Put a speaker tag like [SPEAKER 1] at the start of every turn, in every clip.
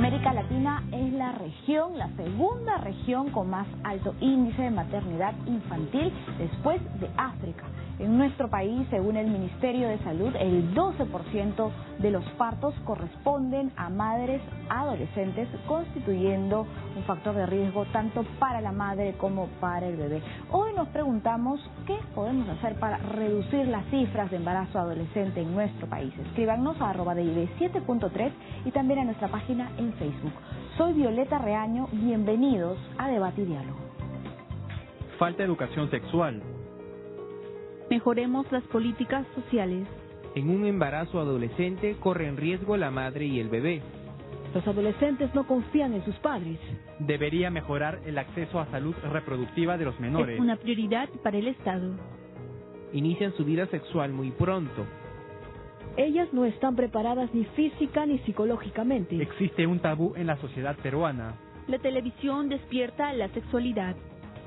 [SPEAKER 1] América Latina es la segunda región con más alto índice de maternidad infantil después de África. En nuestro país, según el Ministerio de Salud, el 12% de los partos corresponden a madres adolescentes, constituyendo un factor de riesgo tanto para la madre como para el bebé. Hoy nos preguntamos qué podemos hacer para reducir las cifras de embarazo adolescente en nuestro país. Escríbanos a @DIV7.3 y también a nuestra página en Facebook. Soy Violeta Reaño, bienvenidos a Debate y Diálogo.
[SPEAKER 2] Falta educación sexual.
[SPEAKER 3] Mejoremos las políticas sociales.
[SPEAKER 4] En un embarazo adolescente corren riesgo la madre y el bebé.
[SPEAKER 5] Los adolescentes no confían en sus padres.
[SPEAKER 2] Debería mejorar el acceso a salud reproductiva de los menores.
[SPEAKER 3] Es una prioridad para el Estado.
[SPEAKER 4] Inician su vida sexual muy pronto.
[SPEAKER 5] Ellas no están preparadas ni física ni psicológicamente.
[SPEAKER 2] Existe un tabú en la sociedad peruana.
[SPEAKER 3] La televisión despierta la sexualidad.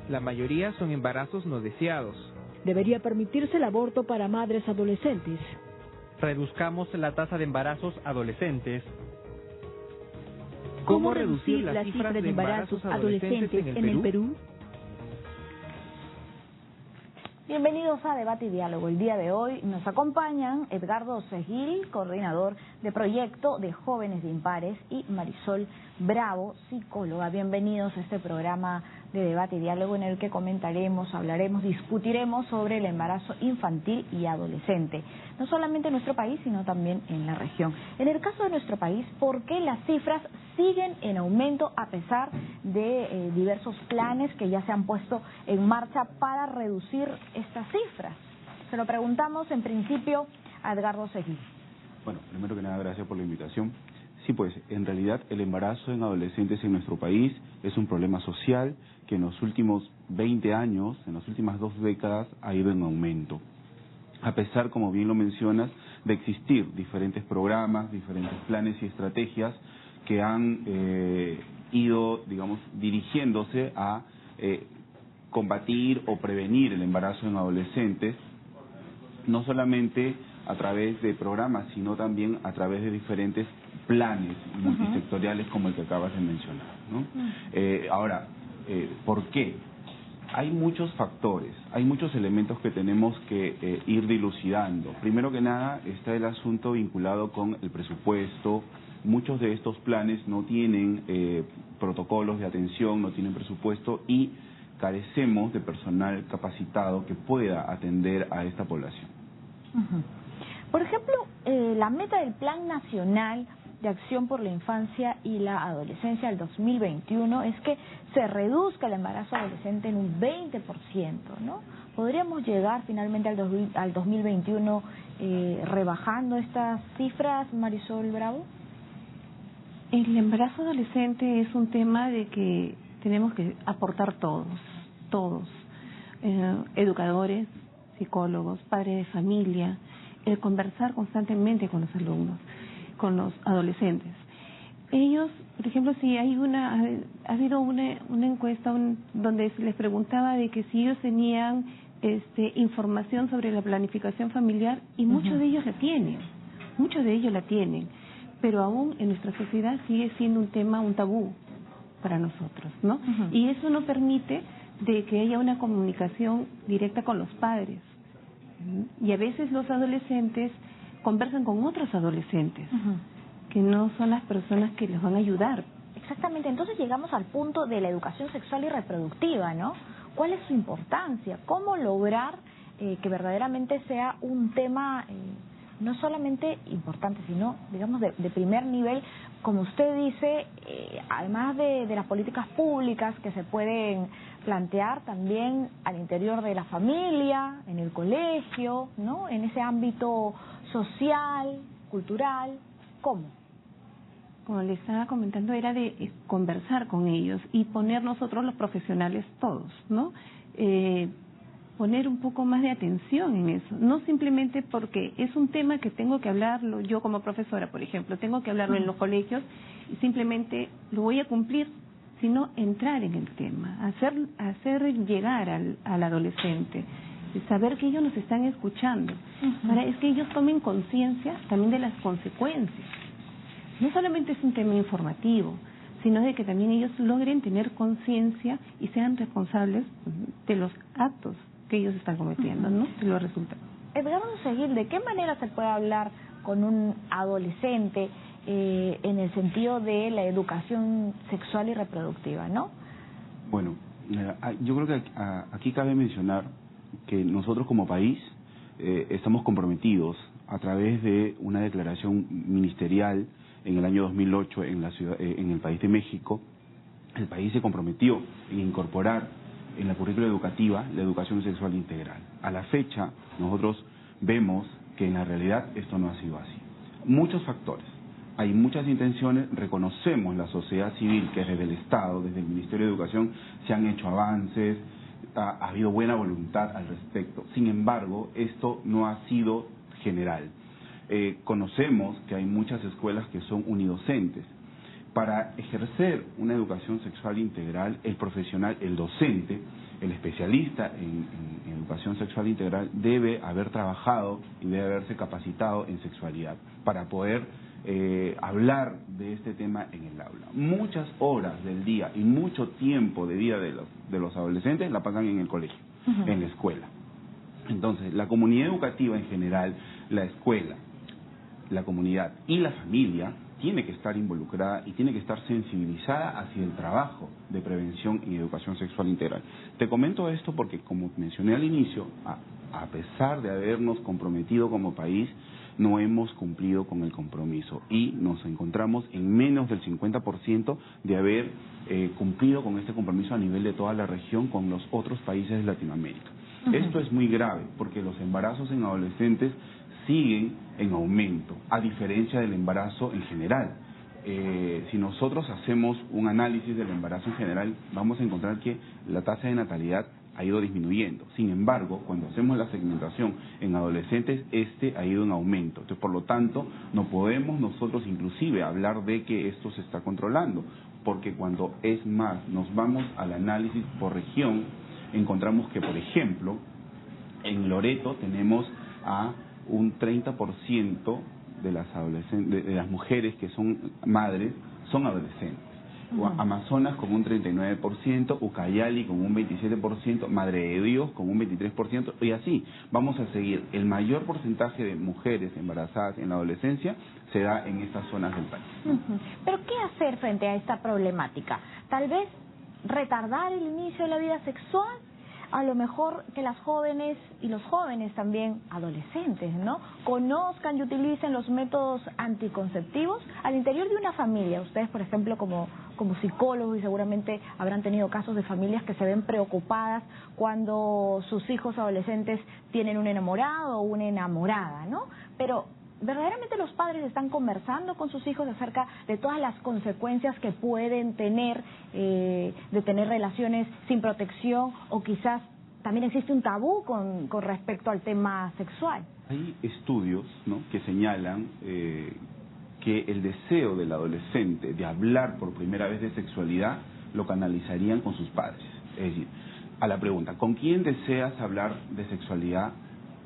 [SPEAKER 4] La mayoría son embarazos no deseados.
[SPEAKER 5] Debería permitirse el aborto para madres adolescentes.
[SPEAKER 2] Reduzcamos la tasa de embarazos adolescentes.
[SPEAKER 3] ¿Cómo reducir las cifras de embarazos adolescentes en el Perú?
[SPEAKER 1] Bienvenidos a Debate y Diálogo. El día de hoy nos acompañan Edgardo Seguil, coordinador de proyecto de Jóvenes de Impares, y Marisol Bravo, psicóloga. Bienvenidos a este programa de Debate y Diálogo en el que comentaremos, hablaremos, discutiremos sobre el embarazo infantil y adolescente, no solamente en nuestro país, sino también en la región. En el caso de nuestro país, ¿por qué las cifras siguen en aumento a pesar de diversos planes que ya se han puesto en marcha para reducir estas cifras? Se lo preguntamos en principio a Edgardo Seguil.
[SPEAKER 6] Bueno, primero que nada, gracias por la invitación. Sí, pues, en realidad el embarazo en adolescentes en nuestro país es un problema social que en los últimos 20 años, en las últimas 2 décadas, ha ido en aumento. A pesar, como bien lo mencionas, de existir diferentes programas, diferentes planes y estrategias que han ido, digamos, dirigiéndose a combatir o prevenir el embarazo en adolescentes, no solamente a través de programas, sino también a través de diferentes planes multisectoriales como el que acabas de mencionar, ¿no? Ahora, ¿por qué? Hay muchos factores, hay muchos elementos que tenemos que ir dilucidando. Primero que nada está el asunto vinculado con el presupuesto. Muchos de estos planes no tienen protocolos de atención, no tienen presupuesto y carecemos de personal capacitado que pueda atender a esta población.
[SPEAKER 1] Por ejemplo, la meta del Plan Nacional de Acción por la Infancia y la Adolescencia del 2021 es que se reduzca el embarazo adolescente en un 20%, ¿no? ¿Podríamos llegar finalmente al 2021 rebajando estas cifras, Marisol Bravo?
[SPEAKER 7] El embarazo adolescente es un tema de que tenemos que aportar todos, educadores, psicólogos, padres de familia, el conversar constantemente con los alumnos, con los adolescentes. Ellos, por ejemplo, si hay ha habido una encuesta donde se les preguntaba de que si ellos tenían información sobre la planificación familiar, y muchos de ellos la tienen, pero aún en nuestra sociedad sigue siendo un tabú para nosotros, ¿no? Y eso no permite de que haya una comunicación directa con los padres. Y a veces los adolescentes conversan con otros adolescentes, que no son las personas que les van a ayudar.
[SPEAKER 1] Exactamente, entonces llegamos al punto de la educación sexual y reproductiva, ¿no? ¿Cuál es su importancia? ¿Cómo lograr que verdaderamente sea un tema no solamente importante, sino, digamos, de primer nivel, como usted dice, además de las políticas públicas que se pueden plantear también al interior de la familia, en el colegio, ¿no? En ese ámbito social, cultural, ¿cómo?
[SPEAKER 7] Como le estaba comentando, era de conversar con ellos y poner nosotros los profesionales todos, ¿no? Poner un poco más de atención en eso, no simplemente porque es un tema que tengo que hablarlo yo como profesora, por ejemplo, tengo que hablarlo en los colegios y simplemente lo voy a cumplir, sino entrar en el tema, hacer llegar al adolescente, saber que ellos nos están escuchando, para es que ellos tomen conciencia también de las consecuencias. no solamente es un tema informativo, sino de que también ellos logren tener conciencia y sean responsables de los actos que ellos están cometiendo, ¿no? De los resultados.
[SPEAKER 1] Edgardo Seguil, ¿de qué manera se puede hablar con un adolescente en el sentido de la educación sexual y reproductiva, no?
[SPEAKER 6] Bueno, yo creo que aquí cabe mencionar que nosotros como país estamos comprometidos a través de una declaración ministerial en el año 2008 en el país de México. El país se comprometió en incorporar en la currícula educativa la educación sexual integral. A la fecha, nosotros vemos que en la realidad esto no ha sido así. Muchos factores. Hay muchas intenciones, reconocemos la sociedad civil que desde el Estado, desde el Ministerio de Educación, se han hecho avances, ha habido buena voluntad al respecto. Sin embargo, esto no ha sido general. Conocemos que hay muchas escuelas que son unidocentes. Para ejercer una educación sexual integral, el profesional, el docente, el especialista en educación sexual integral debe haber trabajado y debe haberse capacitado en sexualidad para poder hablar de este tema en el aula. Muchas horas del día y mucho tiempo de vida de los adolescentes la pasan en el colegio, en la escuela. Entonces, la comunidad educativa en general, la escuela, la comunidad y la familia tiene que estar involucrada y tiene que estar sensibilizada hacia el trabajo de prevención y educación sexual integral. Te comento esto porque, como mencioné al inicio, a pesar de habernos comprometido como país, no hemos cumplido con el compromiso y nos encontramos en menos del 50% de haber cumplido con este compromiso a nivel de toda la región con los otros países de Latinoamérica. Esto es muy grave porque los embarazos en adolescentes siguen en aumento, a diferencia del embarazo en general. Si nosotros hacemos un análisis del embarazo en general, vamos a encontrar que la tasa de natalidad ha ido disminuyendo. Sin embargo, cuando hacemos la segmentación en adolescentes, ha ido en aumento. Entonces, por lo tanto, no podemos nosotros inclusive hablar de que esto se está controlando, porque cuando es más, nos vamos al análisis por región, encontramos que, por ejemplo, en Loreto tenemos a un 30% de las mujeres que son madres son adolescentes. Amazonas con un 39%, Ucayali con un 27%, Madre de Dios con un 23%, y así vamos a seguir. El mayor porcentaje de mujeres embarazadas en la adolescencia se da en estas zonas del país.
[SPEAKER 1] ¿Pero qué hacer frente a esta problemática? Tal vez retardar el inicio de la vida sexual, a lo mejor que las jóvenes y los jóvenes también, adolescentes, ¿no?, conozcan y utilicen los métodos anticonceptivos al interior de una familia. Ustedes, por ejemplo, como psicólogos, y seguramente habrán tenido casos de familias que se ven preocupadas cuando sus hijos adolescentes tienen un enamorado o una enamorada, ¿no? Pero ¿verdaderamente los padres están conversando con sus hijos acerca de todas las consecuencias que pueden tener de tener relaciones sin protección, o quizás también existe un tabú con respecto al tema sexual?
[SPEAKER 6] Hay estudios, ¿no?, que señalan que el deseo del adolescente de hablar por primera vez de sexualidad lo canalizarían con sus padres. Es decir, a la pregunta, ¿con quién deseas hablar de sexualidad?,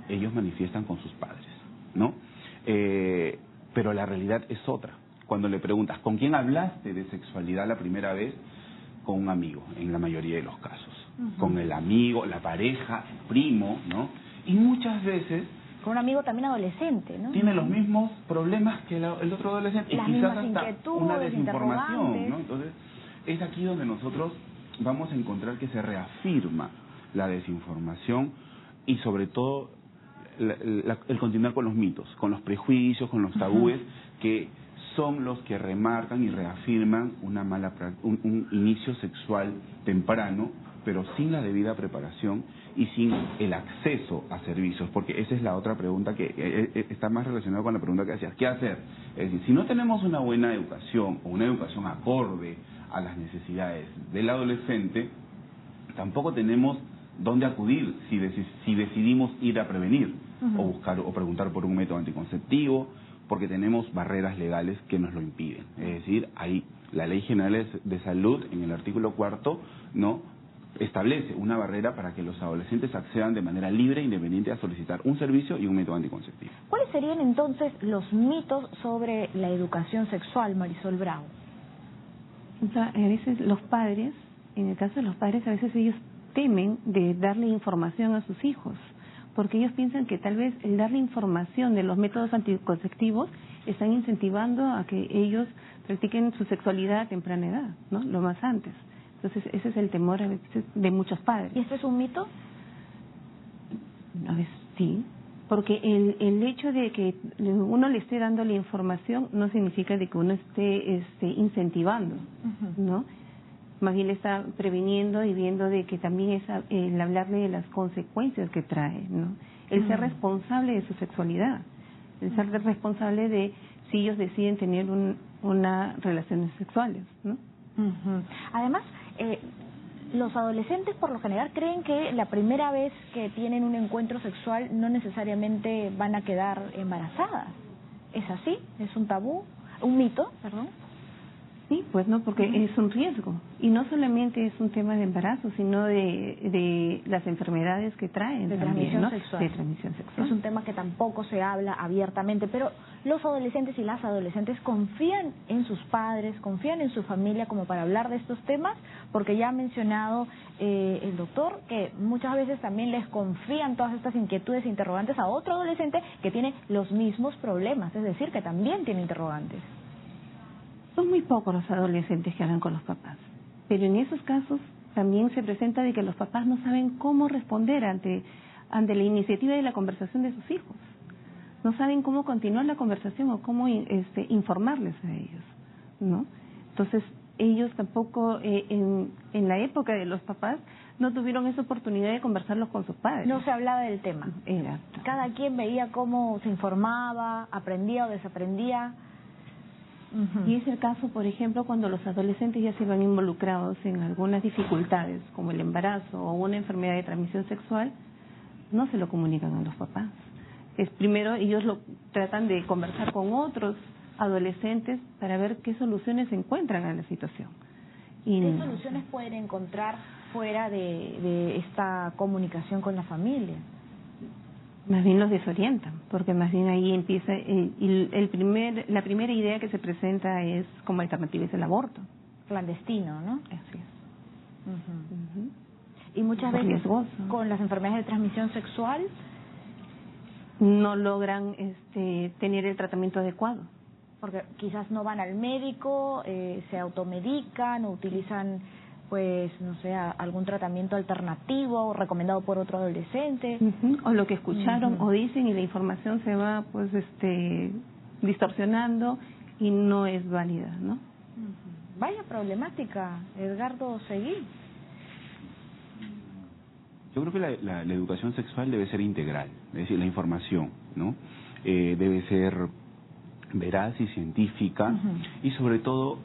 [SPEAKER 6] ellos manifiestan con sus padres, ¿no? Pero la realidad es otra. Cuando le preguntas, ¿con quién hablaste de sexualidad la primera vez?, con un amigo, en la mayoría de los casos. Con el amigo, la pareja, el primo, ¿no? Y muchas veces
[SPEAKER 1] con un amigo también adolescente, ¿no?
[SPEAKER 6] Tiene los mismos problemas que el otro adolescente,
[SPEAKER 1] las
[SPEAKER 6] y quizás
[SPEAKER 1] mismas
[SPEAKER 6] hasta una desinformación,
[SPEAKER 1] interrogantes,
[SPEAKER 6] ¿no? Entonces, es aquí donde nosotros vamos a encontrar que se reafirma la desinformación y sobre todo el continuar con los mitos, con los prejuicios, con los tabúes, que son los que remarcan y reafirman un inicio sexual temprano, pero sin la debida preparación y sin el acceso a servicios, porque esa es la otra pregunta que está más relacionada con la pregunta que hacías, ¿qué hacer? Es decir, si no tenemos una buena educación o una educación acorde a las necesidades del adolescente, tampoco tenemos dónde acudir si decidimos ir a prevenir o buscar o preguntar por un método anticonceptivo, porque tenemos barreras legales que nos lo impiden. Es decir, hay la Ley General de Salud en el artículo 4, ¿no?, establece una barrera para que los adolescentes accedan de manera libre e independiente a solicitar un servicio y un método anticonceptivo.
[SPEAKER 1] ¿Cuáles serían entonces los mitos sobre la educación sexual, Marisol Bravo?
[SPEAKER 7] A veces los padres, en el caso de los padres, a veces ellos temen de darle información a sus hijos, porque ellos piensan que tal vez el darle información de los métodos anticonceptivos están incentivando a que ellos practiquen su sexualidad a temprana edad, ¿no? Lo más antes. Entonces ese es el temor a veces de muchos padres.
[SPEAKER 1] ¿Y este es un mito?
[SPEAKER 7] A veces sí, porque el hecho de que uno le esté dando la información no significa de que uno esté incentivando, ¿no? Más bien le está previniendo y viendo de que también es el hablarle de las consecuencias que trae, ¿no? El ser responsable de su sexualidad, el ser responsable de si ellos deciden tener unas relaciones sexuales, ¿no?
[SPEAKER 1] Además, los adolescentes por lo general creen que la primera vez que tienen un encuentro sexual no necesariamente van a quedar embarazadas. ¿Es así? ¿Es un tabú? ¿Un mito? Perdón.
[SPEAKER 7] Sí, pues no, porque es un riesgo. Y no solamente es un tema de embarazo, sino de las enfermedades que traen
[SPEAKER 1] de
[SPEAKER 7] también,
[SPEAKER 1] transmisión
[SPEAKER 7] ¿no?
[SPEAKER 1] sexual.
[SPEAKER 7] De transmisión sexual.
[SPEAKER 1] Es un tema que tampoco se habla abiertamente, pero los adolescentes y las adolescentes confían en sus padres, confían en su familia como para hablar de estos temas, porque ya ha mencionado el doctor que muchas veces también les confían todas estas inquietudes e interrogantes a otro adolescente que tiene los mismos problemas, es decir, que también tiene interrogantes.
[SPEAKER 7] Son muy pocos los adolescentes que hablan con los papás, pero en esos casos también se presenta de que los papás no saben cómo responder ante la iniciativa de la conversación de sus hijos. No saben cómo continuar la conversación o cómo informarles a ellos, ¿no? Entonces, ellos tampoco, en la época de los papás, no tuvieron esa oportunidad de conversarlos con sus padres.
[SPEAKER 1] No se hablaba del tema. Cada quien veía cómo se informaba, aprendía o desaprendía.
[SPEAKER 7] Y es el caso, por ejemplo, cuando los adolescentes ya se van involucrados en algunas dificultades, como el embarazo o una enfermedad de transmisión sexual, no se lo comunican a los papás. Primero ellos lo tratan de conversar con otros adolescentes para ver qué soluciones encuentran a la situación.
[SPEAKER 1] ¿Qué soluciones pueden encontrar fuera de esta comunicación con la familia?
[SPEAKER 7] Más bien los desorientan, porque más bien ahí empieza la primera idea que se presenta es como alternativa es el aborto.
[SPEAKER 1] Clandestino, ¿no?
[SPEAKER 7] Así es.
[SPEAKER 1] Y muchas veces
[SPEAKER 7] riesgoso.
[SPEAKER 1] Con las enfermedades de transmisión sexual
[SPEAKER 7] no logran tener el tratamiento adecuado.
[SPEAKER 1] Porque quizás no van al médico, se automedican o utilizan, pues, no sé, algún tratamiento alternativo recomendado por otro adolescente.
[SPEAKER 7] O lo que escucharon o dicen y la información se va, pues, distorsionando y no es válida, ¿no?
[SPEAKER 1] Vaya problemática, Edgardo Seguí.
[SPEAKER 6] Yo creo que la educación sexual debe ser integral, es decir, la información, ¿no? Debe ser veraz y científica y sobre todo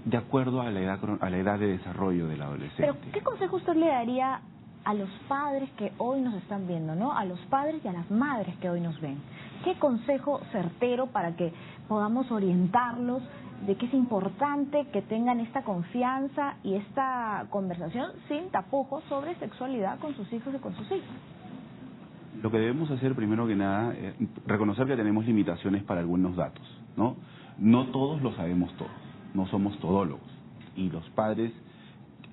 [SPEAKER 6] de acuerdo a la edad de desarrollo del adolescente.
[SPEAKER 1] Pero ¿qué consejo usted le daría a los padres que hoy nos están viendo, ¿no? A los padres y a las madres que hoy nos ven. ¿Qué consejo certero para que podamos orientarlos de que es importante que tengan esta confianza y esta conversación sin tapujos sobre sexualidad con sus hijos y con sus hijas?
[SPEAKER 6] Lo que debemos hacer primero que nada es reconocer que tenemos limitaciones para algunos datos, ¿no? No todos lo sabemos todos, no somos todólogos y los padres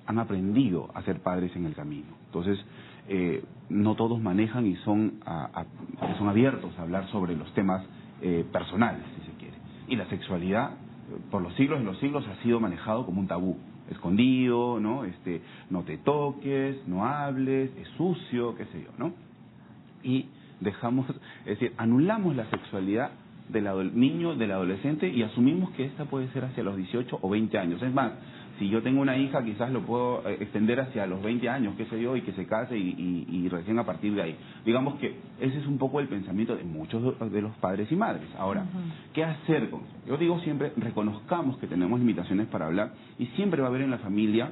[SPEAKER 6] han aprendido a ser padres en el camino. Entonces, no todos manejan y son abiertos a hablar sobre los temas personales, si se quiere. Y la sexualidad, por los siglos de los siglos, ha sido manejado como un tabú, escondido, ¿no? No te toques, no hables, es sucio, qué sé yo, ¿no? Y dejamos, es decir, anulamos la sexualidad del niño, del adolescente y asumimos que esta puede ser hacia los 18 o 20 años. Es más, si yo tengo una hija, quizás lo puedo extender hacia los 20 años, qué sé yo, y que se case y recién a partir de ahí. Digamos que ese es un poco el pensamiento de muchos de los padres y madres. Ahora, ¿qué hacer con eso? Yo digo siempre, reconozcamos que tenemos limitaciones para hablar y siempre va a haber en la familia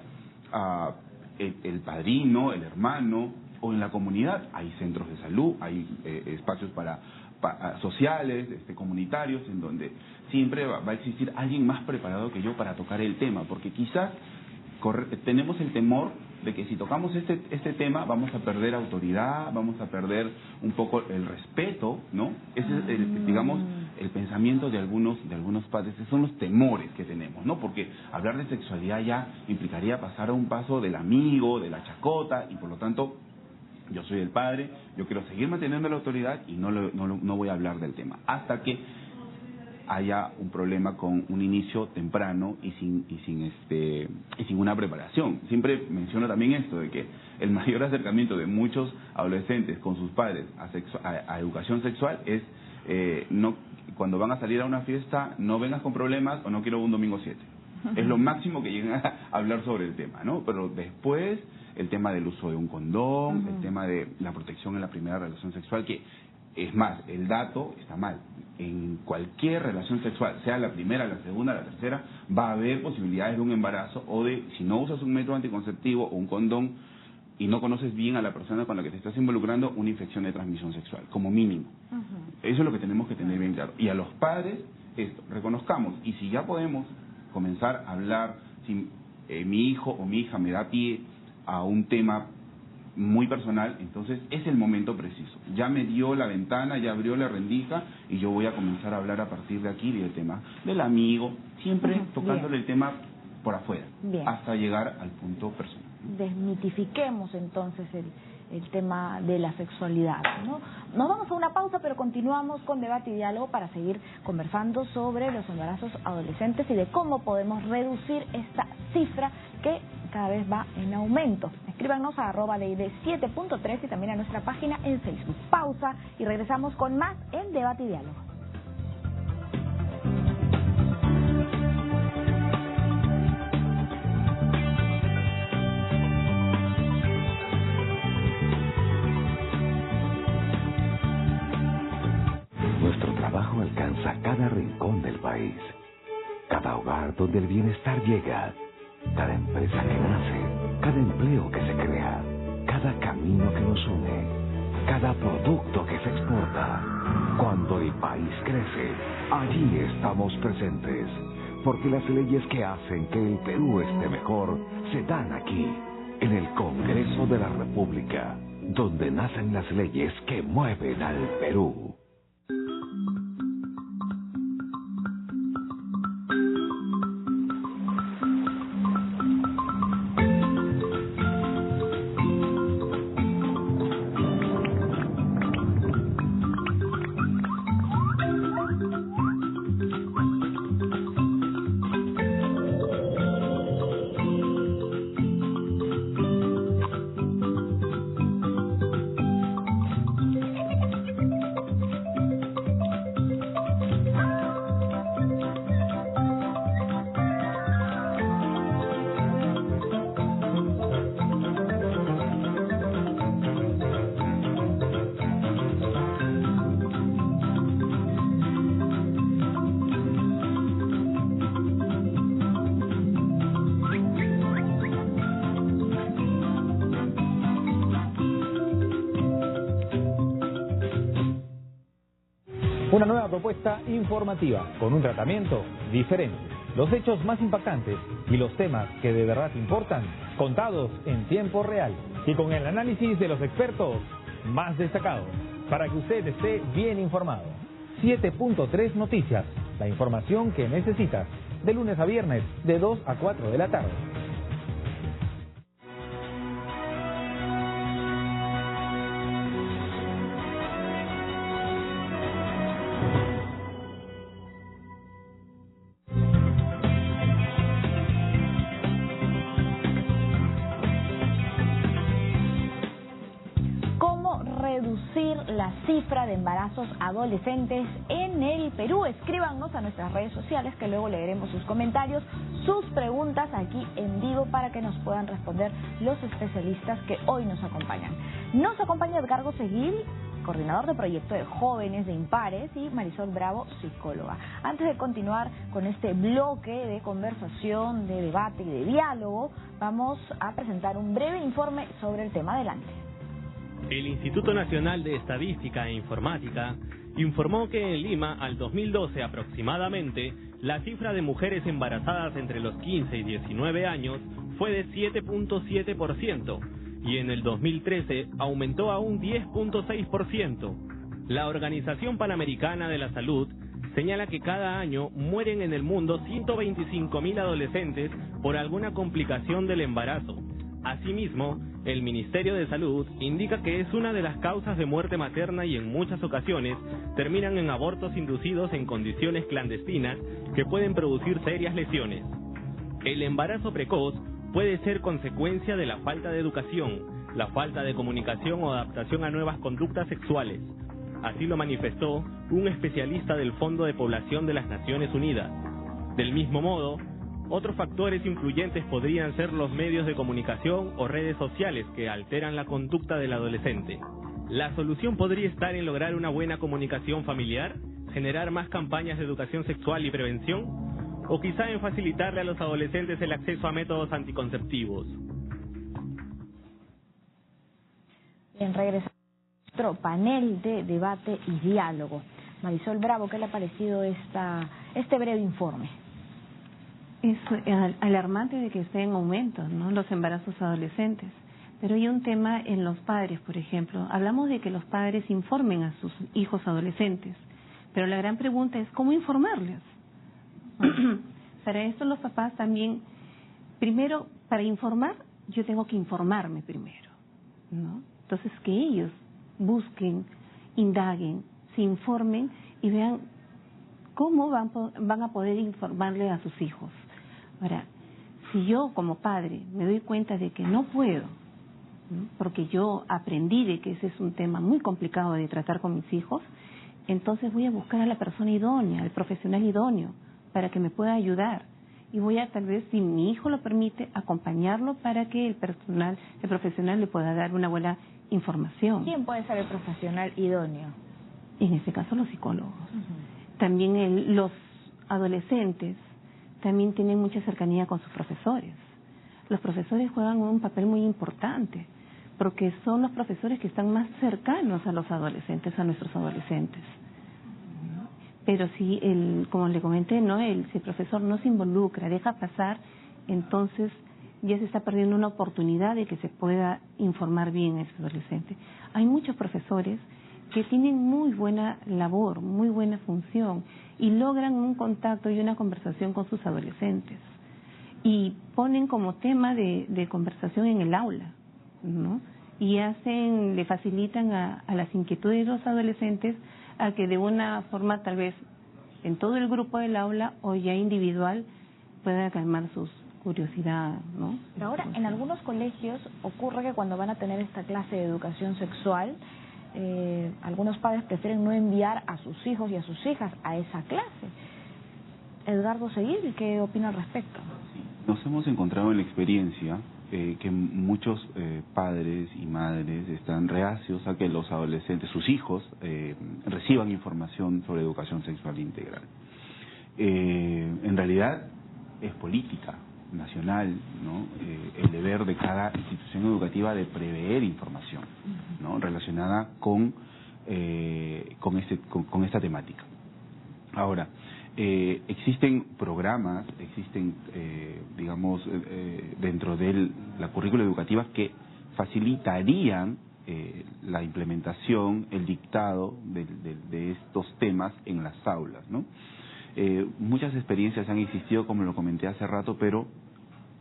[SPEAKER 6] el padrino, el hermano o en la comunidad. Hay centros de salud, hay espacios sociales, comunitarios, en donde siempre va a existir alguien más preparado que yo para tocar el tema, porque quizás tenemos el temor de que si tocamos este tema vamos a perder autoridad, vamos a perder un poco el respeto, ¿no? Ese es, digamos, el pensamiento de algunos padres, esos son los temores que tenemos, ¿no? Porque hablar de sexualidad ya implicaría pasar a un paso del amigo, de la chacota, y por lo tanto yo soy el padre, yo quiero seguir manteniendo la autoridad y no voy a hablar del tema hasta que haya un problema con un inicio temprano y sin una preparación. Siempre menciono también esto de que el mayor acercamiento de muchos adolescentes con sus padres a educación sexual es no, cuando van a salir a una fiesta, no vengas con problemas o no quiero un domingo 7. Es lo máximo que llegan a hablar sobre el tema, ¿no? Pero después el tema del uso de un condón, el tema de la protección en la primera relación sexual, que es más, el dato está mal. En cualquier relación sexual, sea la primera, la segunda, la tercera, va a haber posibilidades de un embarazo o de, si no usas un método anticonceptivo o un condón y no conoces bien a la persona con la que te estás involucrando, una infección de transmisión sexual, como mínimo. Eso es lo que tenemos que tener bien claro. Y a los padres, esto, reconozcamos, y si ya podemos comenzar a hablar, si mi hijo o mi hija me da pie a un tema muy personal, entonces es el momento preciso. Ya me dio la ventana, ya abrió la rendija y yo voy a comenzar a hablar a partir de aquí del tema del amigo, siempre tocándole el tema por afuera, hasta llegar al punto personal.
[SPEAKER 1] Desmitifiquemos entonces el tema de la sexualidad, ¿no? Nos vamos a una pausa, pero continuamos con debate y diálogo para seguir conversando sobre los embarazos adolescentes y de cómo podemos reducir esta cifra que cada vez va en aumento. Escríbanos a @DID7.3 y también a nuestra página en Facebook. Pausa y regresamos con más en debate y diálogo.
[SPEAKER 8] Nuestro trabajo alcanza cada rincón del país, cada hogar donde el bienestar llega, cada empresa que nace, cada empleo que se crea, cada camino que nos une, cada producto que se exporta. Cuando el país crece, allí estamos presentes, porque las leyes que hacen que el Perú esté mejor se dan aquí, en el Congreso de la República, donde nacen las leyes que mueven al Perú.
[SPEAKER 9] Una nueva propuesta informativa, con un tratamiento diferente. Los hechos más impactantes y los temas que de verdad importan, contados en tiempo real y con el análisis de los expertos más destacados, para que usted esté bien informado. 7.3 Noticias, la información que necesitas, de lunes a viernes, de 2 a 4 de la tarde.
[SPEAKER 1] Reducir la cifra de embarazos adolescentes en el Perú. Escríbanos a nuestras redes sociales que luego leeremos sus comentarios, sus preguntas aquí en vivo para que nos puedan responder los especialistas que hoy nos acompañan. Nos acompaña Edgardo Seguil, coordinador de proyecto de jóvenes de Impares, y Marisol Bravo, psicóloga. Antes de continuar con este bloque de conversación, de debate y de diálogo, vamos a presentar un breve informe sobre el tema. Adelante.
[SPEAKER 10] El Instituto Nacional de Estadística e Informática informó que en Lima, al 2012 aproximadamente, la cifra de mujeres embarazadas entre los 15 y 19 años fue de 7.7% y en el 2013 aumentó a un 10.6%. La Organización Panamericana de la Salud señala que cada año mueren en el mundo 125.000 adolescentes por alguna complicación del embarazo. Asimismo, el Ministerio de Salud indica que es una de las causas de muerte materna y en muchas ocasiones terminan en abortos inducidos en condiciones clandestinas que pueden producir serias lesiones. El embarazo precoz puede ser consecuencia de la falta de educación, la falta de comunicación o adaptación a nuevas conductas sexuales. Así lo manifestó un especialista del Fondo de Población de las Naciones Unidas. Del mismo modo, otros factores influyentes podrían ser los medios de comunicación o redes sociales que alteran la conducta del adolescente. La solución podría estar en lograr una buena comunicación familiar, generar más campañas de educación sexual y prevención, o quizá en facilitarle a los adolescentes el acceso a métodos anticonceptivos.
[SPEAKER 1] Bien, regresamos a nuestro panel de debate y diálogo. Marisol Bravo, ¿qué le ha parecido este breve informe?
[SPEAKER 7] Es alarmante de que esté en aumento, ¿no?, los embarazos adolescentes. Pero hay un tema en los padres, por ejemplo. Hablamos de que los padres informen a sus hijos adolescentes, pero la gran pregunta es ¿cómo informarles? Para esto los papás también, primero, para informar, yo tengo que informarme primero, ¿no? Entonces que ellos busquen, indaguen, se informen y vean cómo van a poder informarle a sus hijos. Ahora, si yo como padre me doy cuenta de que no puedo, ¿no?, porque yo aprendí de que ese es un tema muy complicado de tratar con mis hijos, entonces voy a buscar a la persona idónea, al profesional idóneo, para que me pueda ayudar. Y voy a, tal vez, si mi hijo lo permite, acompañarlo para que el profesional le pueda dar una buena información.
[SPEAKER 1] ¿Quién puede ser el profesional idóneo?
[SPEAKER 7] En este caso, los psicólogos. También los adolescentes también tienen mucha cercanía con sus profesores. Los profesores juegan un papel muy importante, porque son los profesores que están más cercanos a los adolescentes, a nuestros adolescentes. Pero si, como le comenté, ¿no?, si el profesor no se involucra, deja pasar, entonces ya se está perdiendo una oportunidad de que se pueda informar bien a ese adolescente. Hay muchos profesores que tienen muy buena labor, muy buena función y logran un contacto y una conversación con sus adolescentes y ponen como tema de conversación en el aula, ¿no? Y le facilitan a las inquietudes de los adolescentes a que de una forma, tal vez en todo el grupo del aula o ya individual, puedan calmar sus curiosidad, ¿no?
[SPEAKER 1] Pero ahora, en algunos colegios ocurre que cuando van a tener esta clase de educación sexual, algunos padres prefieren no enviar a sus hijos y a sus hijas a esa clase. Edgardo Seguil, ¿qué opina al respecto?
[SPEAKER 6] Nos hemos encontrado en la experiencia que muchos padres y madres están reacios a que los adolescentes, sus hijos, reciban información sobre educación sexual integral. En realidad es política nacional, ¿no?, el deber de cada institución educativa de prever información, ¿no?, relacionada con esta temática. Ahora, existen programas, dentro de la currícula educativa que facilitarían la implementación, el dictado de estos temas en las aulas, ¿no? Muchas experiencias han existido, como lo comenté hace rato, pero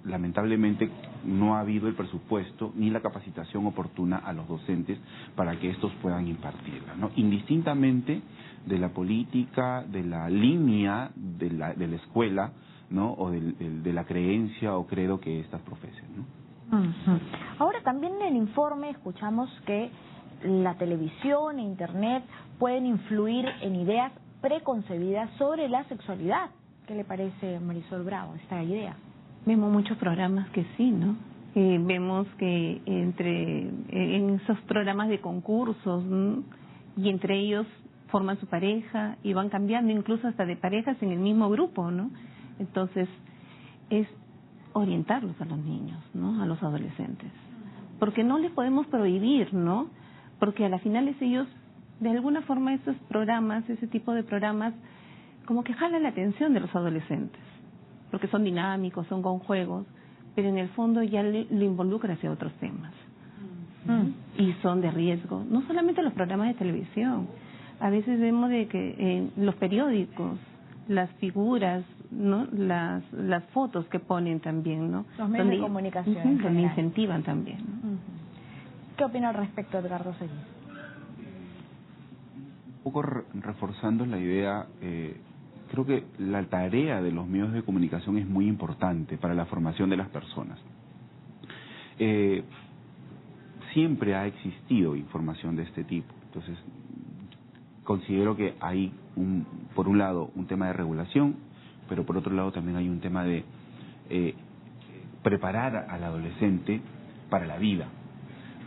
[SPEAKER 6] lamentablemente no ha habido el presupuesto ni la capacitación oportuna a los docentes para que estos puedan impartirla, ¿no?, indistintamente de la política, de la línea de la escuela, ¿no?, o de la creencia o credo que éstas profesen, ¿no?
[SPEAKER 1] Ahora, también en el informe escuchamos que la televisión e internet pueden influir en ideas preconcebidas sobre la sexualidad. ¿Qué le parece, Marisol Bravo, esta idea?
[SPEAKER 7] Vemos muchos programas que sí, ¿no? Vemos que en esos programas de concursos, ¿no?, y entre ellos forman su pareja y van cambiando incluso hasta de parejas en el mismo grupo, ¿no? Entonces, es orientarlos a los niños, ¿no?, a los adolescentes. Porque no les podemos prohibir, ¿no? Porque a la final ellos, de alguna forma, esos programas, ese tipo de programas, como que jalan la atención de los adolescentes. Porque son dinámicos, son con juegos, pero en el fondo ya lo involucra hacia otros temas. Y son de riesgo, no solamente los programas de televisión. A veces vemos de que en los periódicos, las figuras, ¿no? Las fotos que ponen también, ¿no?
[SPEAKER 1] Los medios de comunicación.
[SPEAKER 7] Donde incentivan también, ¿no?
[SPEAKER 1] ¿Qué opina al respecto, Edgardo Seguí?
[SPEAKER 6] Un poco reforzando la idea, creo que la tarea de los medios de comunicación es muy importante para la formación de las personas. Siempre ha existido información de este tipo, entonces considero que hay, por un lado, un tema de regulación, pero por otro lado también hay un tema de preparar al adolescente para la vida,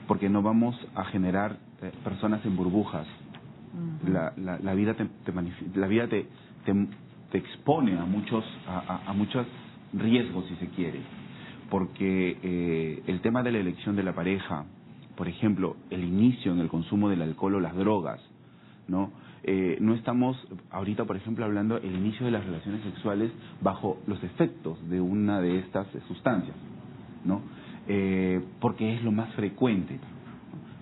[SPEAKER 6] porque no vamos a generar personas en burbujas. La vida te expone a muchos riesgos, si se quiere, porque el tema de la elección de la pareja, por ejemplo, el inicio en el consumo del alcohol o las drogas, ¿no? No estamos ahorita, por ejemplo, hablando el inicio de las relaciones sexuales bajo los efectos de una de estas sustancias, ¿no? Porque es lo más frecuente.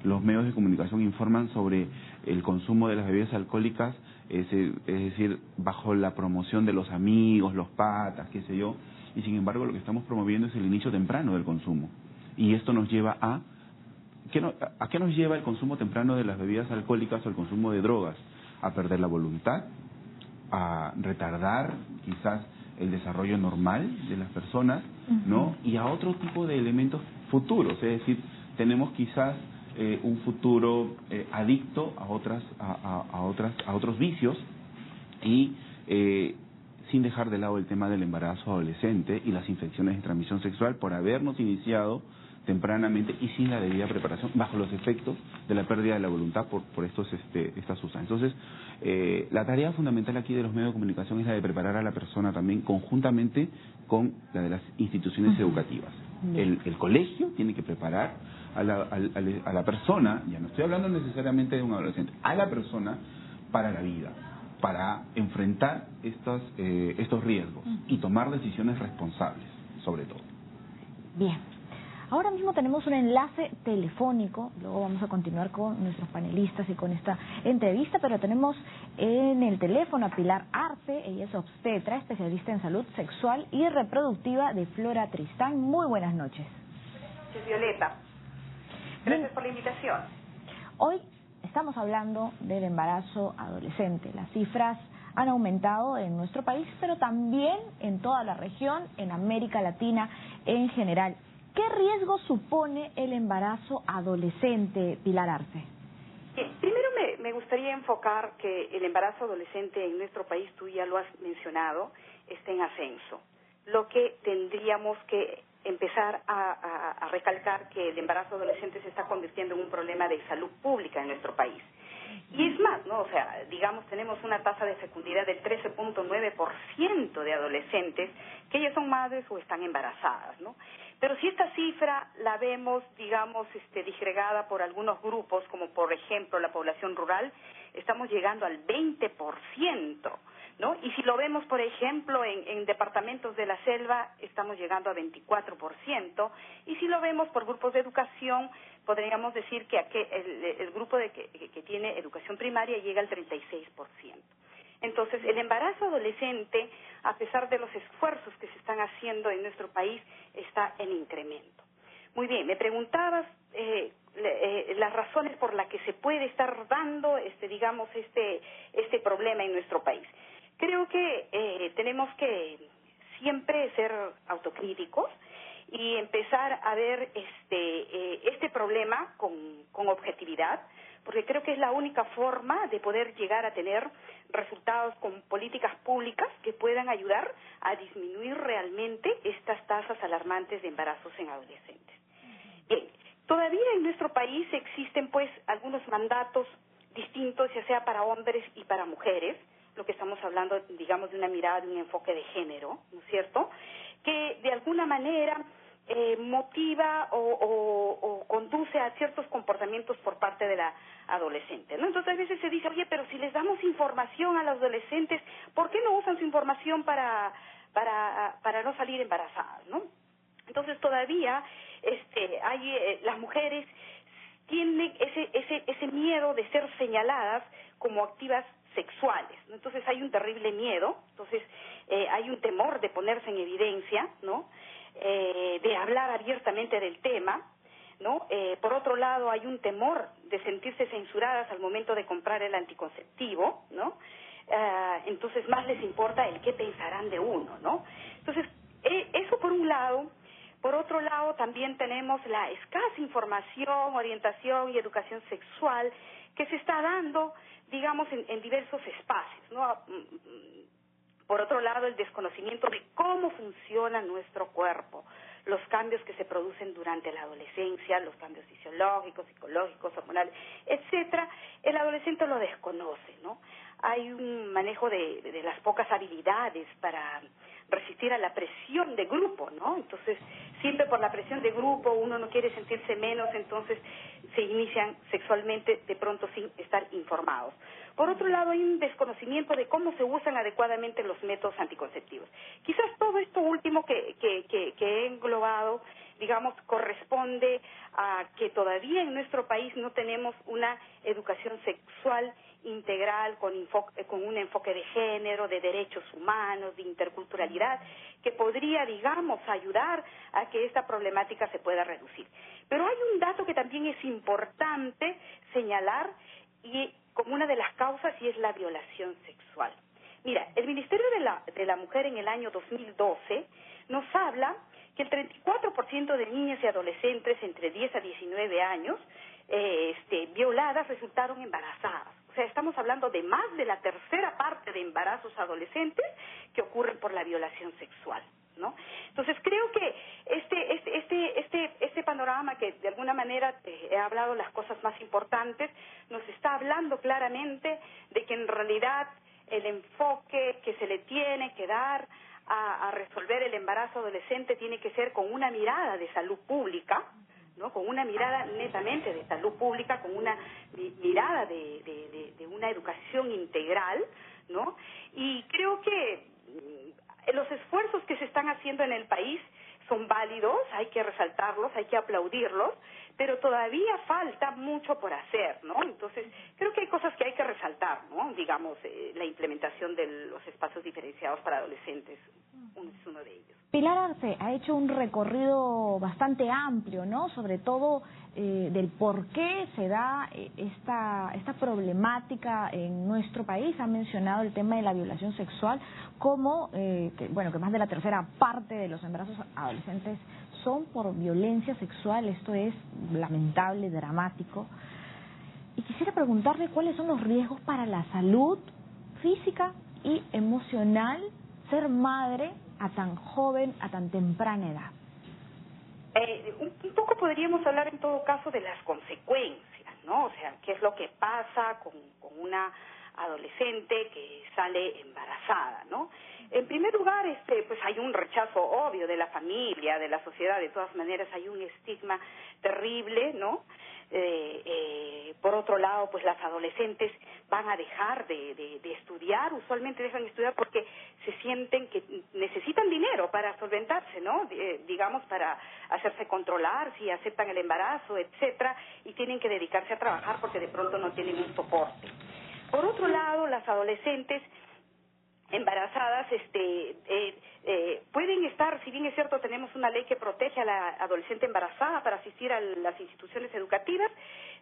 [SPEAKER 6] Los medios de comunicación informan sobre el consumo de las bebidas alcohólicas, es decir, bajo la promoción de los amigos, los patas, qué sé yo, y sin embargo lo que estamos promoviendo es el inicio temprano del consumo. Y esto nos lleva ¿a qué nos lleva el consumo temprano de las bebidas alcohólicas o el consumo de drogas? A perder la voluntad, a retardar quizás el desarrollo normal de las personas, ¿no? Y a otro tipo de elementos futuros, es decir, tenemos quizás un futuro adicto a otros vicios y sin dejar de lado el tema del embarazo adolescente y las infecciones de transmisión sexual por habernos iniciado tempranamente y sin la debida preparación bajo los efectos de la pérdida de la voluntad por estas sustancias. Entonces, la tarea fundamental aquí de los medios de comunicación es la de preparar a la persona también conjuntamente con la de las instituciones educativas. El colegio tiene que preparar a la persona, ya no estoy hablando necesariamente de un adolescente, a la persona para la vida, para enfrentar estos riesgos y tomar decisiones responsables, sobre todo.
[SPEAKER 1] Bien. Ahora mismo tenemos un enlace telefónico, luego vamos a continuar con nuestros panelistas y con esta entrevista, pero tenemos en el teléfono a Pilar Arce, ella es obstetra, especialista en salud sexual y reproductiva de Flora Tristán. Muy buenas noches.
[SPEAKER 11] Violeta, gracias por la invitación.
[SPEAKER 1] Hoy estamos hablando del embarazo adolescente. Las cifras han aumentado en nuestro país, pero también en toda la región, en América Latina en general. ¿Qué riesgo supone el embarazo adolescente, Pilar Arce?
[SPEAKER 11] Primero me gustaría enfocar que el embarazo adolescente en nuestro país, tú ya lo has mencionado, está en ascenso. Lo que tendríamos que empezar a recalcar que el embarazo adolescente se está convirtiendo en un problema de salud pública en nuestro país. Y es más, ¿no? O sea, digamos, tenemos una tasa de fecundidad del 13.9% de adolescentes que ya son madres o están embarazadas, ¿no? Pero si esta cifra la vemos, digamos, disgregada por algunos grupos, como por ejemplo la población rural, estamos llegando al 20%, ¿no? Y si lo vemos, por ejemplo, en departamentos de la selva, estamos llegando a 24%. Y si lo vemos por grupos de educación, podríamos decir que el grupo que tiene educación primaria llega al 36%. Entonces, el embarazo adolescente, a pesar de los esfuerzos que se están haciendo en nuestro país, está en incremento. Muy bien, me preguntabas las razones por las que se puede estar dando, digamos, este problema en nuestro país. Creo que tenemos que siempre ser autocríticos y empezar a ver este problema con objetividad, porque creo que es la única forma de poder llegar a tener resultados con políticas públicas que puedan ayudar a disminuir realmente estas tasas alarmantes de embarazos en adolescentes. Bien, todavía en nuestro país existen pues algunos mandatos distintos, ya sea para hombres y para mujeres, lo que estamos hablando, digamos, de una mirada, de un enfoque de género, ¿no es cierto?, que de alguna manera motiva o conduce a ciertos comportamientos por parte de la adolescente, ¿no? Entonces a veces se dice, oye, pero si les damos información a los adolescentes, ¿por qué no usan su información para no salir embarazadas, ¿no? Entonces todavía hay las mujeres tienen ese miedo de ser señaladas como activas sexuales, ¿no? Entonces hay un terrible miedo, entonces hay un temor de ponerse en evidencia, ¿no? De hablar abiertamente del tema, ¿no? Por otro lado, hay un temor de sentirse censuradas al momento de comprar el anticonceptivo, ¿no? Entonces más les importa el qué pensarán de uno, ¿no? Entonces, eso por un lado. Por otro lado, también tenemos la escasa información, orientación y educación sexual que se está dando, digamos, en diversos espacios, ¿no? Por otro lado, el desconocimiento de cómo funciona nuestro cuerpo, los cambios que se producen durante la adolescencia, los cambios fisiológicos, psicológicos, hormonales, etcétera, el adolescente lo desconoce, ¿no? Hay un manejo de las pocas habilidades para resistir a la presión de grupo, ¿no? Entonces, siempre por la presión de grupo uno no quiere sentirse menos, entonces se inician sexualmente de pronto sin estar informados. Por otro lado, hay un desconocimiento de cómo se usan adecuadamente los métodos anticonceptivos. Quizás todo esto último que he englobado, digamos, corresponde a que todavía en nuestro país no tenemos una educación sexual integral con un enfoque de género, de derechos humanos, de interculturalidad, que podría, digamos, ayudar a que esta problemática se pueda reducir. Pero hay un dato que también es importante señalar y como una de las causas, y es la violación sexual. Mira, el Ministerio de la Mujer en el año 2012 nos habla que el 34% de niñas y adolescentes entre 10 a 19 años violadas resultaron embarazadas. O sea, estamos hablando de más de la tercera parte de embarazos adolescentes que ocurren por la violación sexual, ¿no? Entonces creo que este panorama, que de alguna manera he hablado las cosas más importantes, nos está hablando claramente de que en realidad el enfoque que se le tiene que dar a resolver el embarazo adolescente tiene que ser con una mirada de salud pública, ¿no? Con una mirada netamente de salud pública, con una mirada de una educación integral, ¿no? Y creo que los esfuerzos que se están haciendo en el país son válidos, hay que resaltarlos, hay que aplaudirlos, pero todavía falta mucho por hacer, ¿no? Entonces, creo que hay cosas que hay que resaltar, ¿no? Digamos, la implementación de los espacios diferenciados para adolescentes es uno de ellos.
[SPEAKER 1] Pilar Arce ha hecho un recorrido bastante amplio, ¿no? Sobre todo del por qué se da esta problemática en nuestro país. Ha mencionado el tema de la violación sexual como, que más de la tercera parte de los embarazos adolescentes son por violencia sexual. Esto es lamentable, dramático. Y quisiera preguntarle cuáles son los riesgos para la salud física y emocional ser madre a tan joven, a tan temprana edad.
[SPEAKER 11] Un poco podríamos hablar en todo caso de las consecuencias, ¿no? O sea, qué es lo que pasa con una adolescente que sale embarazada, ¿no? En primer lugar, pues hay un rechazo obvio de la familia, de la sociedad. De todas maneras, hay un estigma terrible, ¿no? Por otro lado, pues las adolescentes van a dejar de estudiar, usualmente dejan de estudiar porque se sienten que necesitan dinero para solventarse, ¿no? Digamos, para hacerse controlar, si aceptan el embarazo, etcétera, y tienen que dedicarse a trabajar porque de pronto no tienen un soporte. Por otro lado, las adolescentes embarazadas pueden estar, si bien es cierto tenemos una ley que protege a la adolescente embarazada para asistir a las instituciones educativas,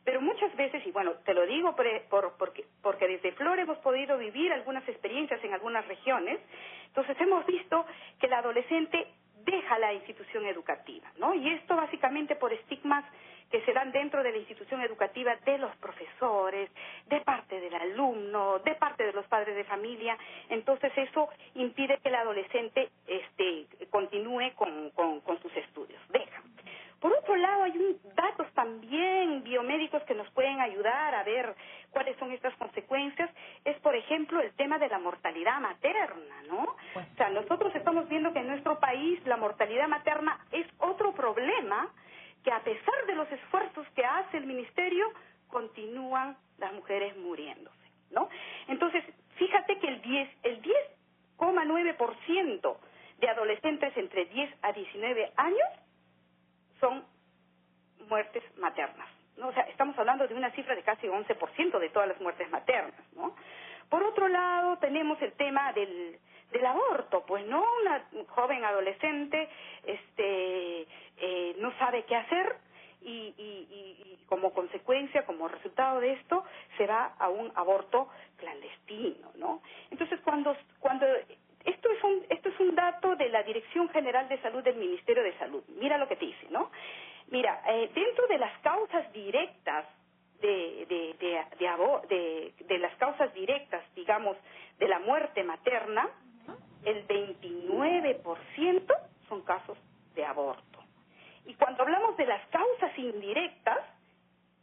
[SPEAKER 11] pero muchas veces, y bueno, te lo digo porque desde Flor hemos podido vivir algunas experiencias en algunas regiones, entonces hemos visto que la adolescente deja la institución educativa, ¿no? Y esto básicamente por estigmas que se dan dentro de la institución educativa de los profesores, de parte del alumno, de parte de los padres de familia. Entonces eso impide que el adolescente continúe con sus estudios. Deja. Por otro lado, hay datos también biomédicos que nos pueden ayudar a ver cuáles son estas consecuencias. Es, por ejemplo, el tema de la mortalidad materna, ¿no? O sea, nosotros estamos viendo que en nuestro país la mortalidad materna es otro problema que a pesar de los esfuerzos que hace el ministerio, continúan las mujeres muriéndose, ¿no? Entonces, fíjate que el 10,9% de adolescentes entre 10 a 19 años son muertes maternas, ¿no? O sea, estamos hablando de una cifra de casi 11% de todas las muertes maternas, ¿no? Por otro lado, tenemos el tema del aborto, pues, ¿no? Una joven adolescente no sabe qué hacer y como consecuencia, como resultado de esto, se va a un aborto clandestino, ¿no? Entonces, cuando esto es un dato de la Dirección General de Salud del Ministerio de Salud. Mira lo que te dice, ¿no? Mira, dentro de las causas directas de las causas directas, digamos, de la muerte materna, el 29% son casos de aborto. Y cuando hablamos de las causas indirectas,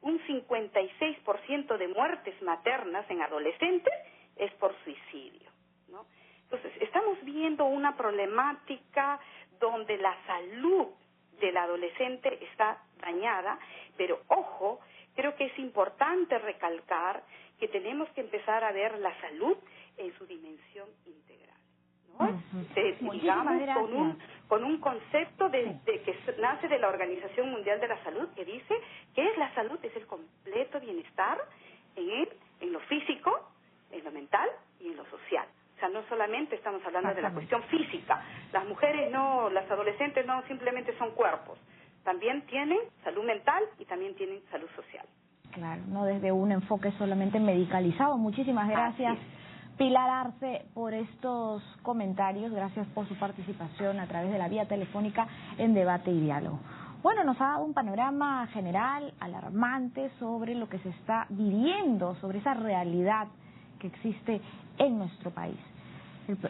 [SPEAKER 11] un 56% de muertes maternas en adolescentes es por suicidio, ¿no? Entonces, estamos viendo una problemática donde la salud del adolescente está dañada, pero ojo, creo que es importante recalcar que tenemos que empezar a ver la salud en su dimensión integral, ¿no? Digamos, con un concepto que nace de la Organización Mundial de la Salud, que dice que la salud es el completo bienestar en lo físico, en lo mental y en lo social. O sea, no solamente estamos hablando de la cuestión física. Las mujeres no, las adolescentes no simplemente son cuerpos. También tienen salud mental y también tienen salud social.
[SPEAKER 1] Claro, no desde un enfoque solamente medicalizado. Muchísimas gracias, Pilar Arce, por estos comentarios. Gracias por su participación a través de la vía telefónica en Debate y Diálogo. Bueno, nos ha dado un panorama general alarmante sobre lo que se está viviendo, sobre esa realidad que existe en nuestro país.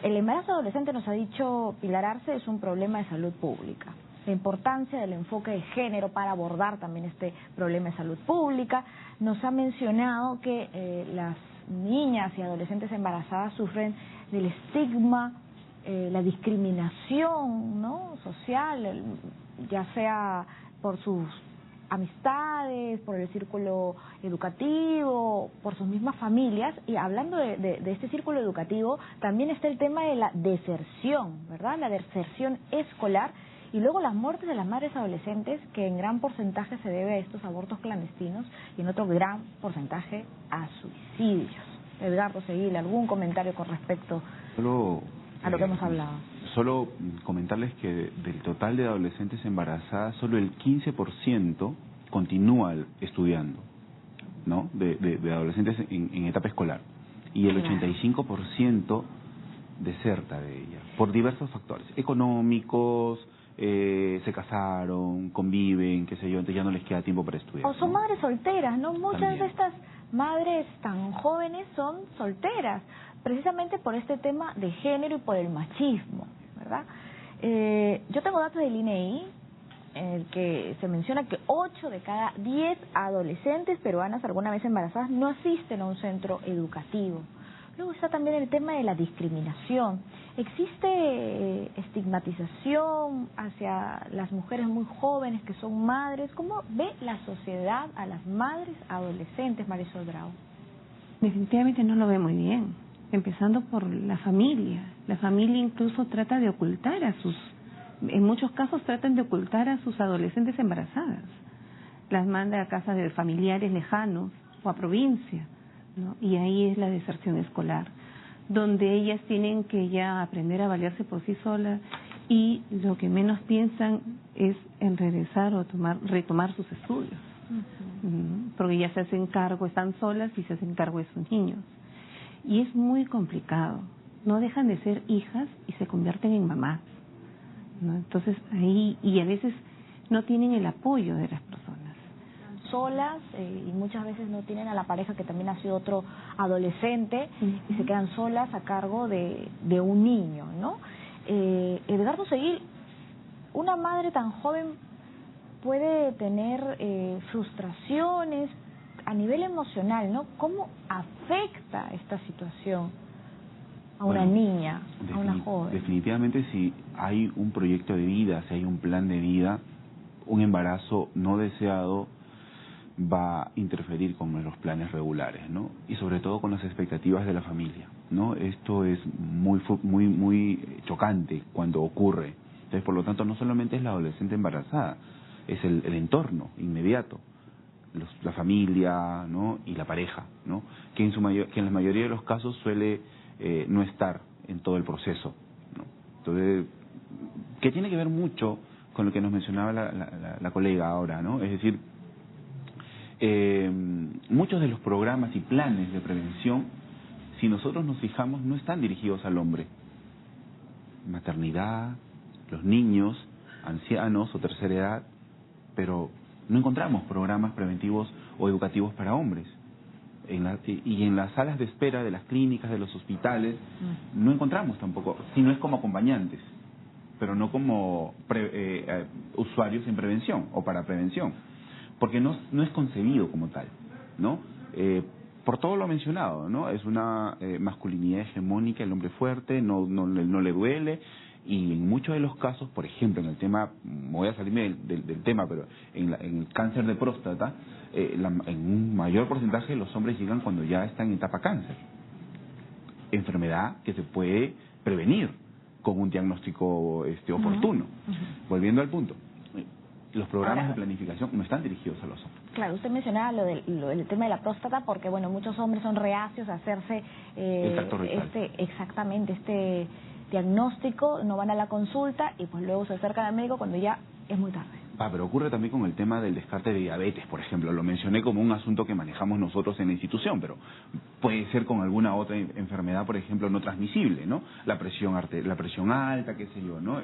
[SPEAKER 1] El embarazo adolescente, nos ha dicho Pilar Arce, es un problema de salud pública. La importancia del enfoque de género para abordar también este problema de salud pública. Nos ha mencionado que las niñas y adolescentes embarazadas sufren del estigma, la discriminación, ¿no?, social, ya sea por sus amistades, por el círculo educativo, por sus mismas familias. Y hablando de este círculo educativo, también está el tema de la deserción, ¿verdad? La deserción escolar. Y luego las muertes de las madres adolescentes, que en gran porcentaje se debe a estos abortos clandestinos y en otro gran porcentaje a suicidios. Edgardo Seguil, ¿algún comentario con respecto a lo que hemos hablado?
[SPEAKER 6] Solo comentarles que del total de adolescentes embarazadas, solo el 15% continúa estudiando, ¿no? De adolescentes en etapa escolar. Y el 85% deserta de ella, por diversos factores económicos, se casaron, conviven, qué sé yo, entonces ya no les queda tiempo para estudiar.
[SPEAKER 1] O son madres solteras, ¿no? Muchas de estas madres tan jóvenes son solteras, precisamente por este tema de género y por el machismo, ¿verdad? Yo tengo datos del INEI, en el que se menciona que 8 de cada 10 adolescentes peruanas alguna vez embarazadas no asisten a un centro educativo. Luego está también el tema de la discriminación. ¿Existe estigmatización hacia las mujeres muy jóvenes que son madres? ¿Cómo ve la sociedad a las madres adolescentes, Marisol Bravo?
[SPEAKER 7] Definitivamente no lo ve muy bien, empezando por la familia. La familia incluso trata de ocultar en muchos casos tratan de ocultar a sus adolescentes embarazadas. Las manda a casas de familiares lejanos o a provincia, ¿no? Y ahí es la deserción escolar, donde ellas tienen que ya aprender a valerse por sí solas y lo que menos piensan es en regresar o retomar sus estudios, porque ya se hacen cargo, están solas y se hacen cargo de sus niños. Y es muy complicado, no dejan de ser hijas y se convierten en mamás, ¿no? Entonces ahí, y a veces no tienen el apoyo de las personas.
[SPEAKER 1] Solas y muchas veces no tienen a la pareja, que también ha sido otro adolescente, y se quedan solas a cargo de un niño, ¿no? Edgardo Seguil, una madre tan joven puede tener frustraciones a nivel emocional, ¿no? ¿Cómo afecta esta situación a una niña, a una joven?
[SPEAKER 6] Definitivamente, si hay un proyecto de vida, si hay un plan de vida, un embarazo no deseado va a interferir con los planes regulares, ¿no? Y sobre todo con las expectativas de la familia. ¿no? Esto es muy chocante cuando ocurre. Entonces, por lo tanto, no solamente es la adolescente embarazada, es el entorno inmediato, la familia, ¿no? Y la pareja, ¿no? Que en la mayoría de los casos suele no estar en todo el proceso, ¿no? Entonces, que tiene que ver mucho con lo que nos mencionaba la colega ahora, ¿no? Es decir, muchos de los programas y planes de prevención, si nosotros nos fijamos, no están dirigidos al hombre. Maternidad, los niños, ancianos o tercera edad, pero no encontramos programas preventivos o educativos para hombres. Y en las salas de espera de las clínicas, de los hospitales, no encontramos tampoco, si no es como acompañantes, pero no como usuarios en prevención o para prevención, porque no es concebido como tal, ¿no? Por todo lo mencionado, ¿no? Es una masculinidad hegemónica, el hombre fuerte, no le duele, y en muchos de los casos, por ejemplo, en el tema, voy a salirme del tema, pero en el cáncer de próstata, en un mayor porcentaje los hombres llegan cuando ya están en etapa cáncer. Enfermedad que se puede prevenir con un diagnóstico oportuno. Volviendo al punto, los programas de planificación no están dirigidos a los hombres.
[SPEAKER 1] Claro, usted mencionaba lo del tema de la próstata, porque bueno, muchos hombres son reacios a hacerse este diagnóstico, no van a la consulta y pues luego se acercan al médico cuando ya es muy tarde.
[SPEAKER 6] Pero ocurre también con el tema del descarte de diabetes, por ejemplo. Lo mencioné como un asunto que manejamos nosotros en la institución, pero puede ser con alguna otra enfermedad, por ejemplo, no transmisible, ¿no? La presión alta, qué sé yo, ¿no?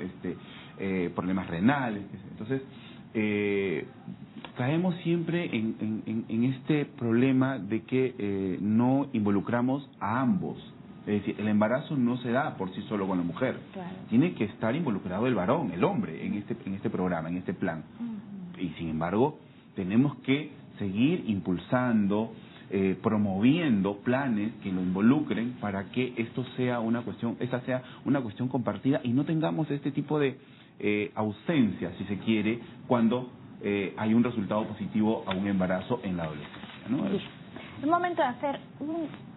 [SPEAKER 6] Problemas renales, qué sé. Entonces, caemos siempre en este problema de que no involucramos a ambos. Es decir, el embarazo no se da por sí solo con la mujer. Claro. Tiene que estar involucrado el varón, el hombre, en este programa, en este plan. Y sin embargo, tenemos que seguir impulsando, promoviendo planes que lo involucren para que esto sea esta sea una cuestión compartida y no tengamos este tipo de ausencia, si se quiere, cuando hay un resultado positivo a un embarazo en la adolescencia, ¿no?
[SPEAKER 1] Es momento de hacer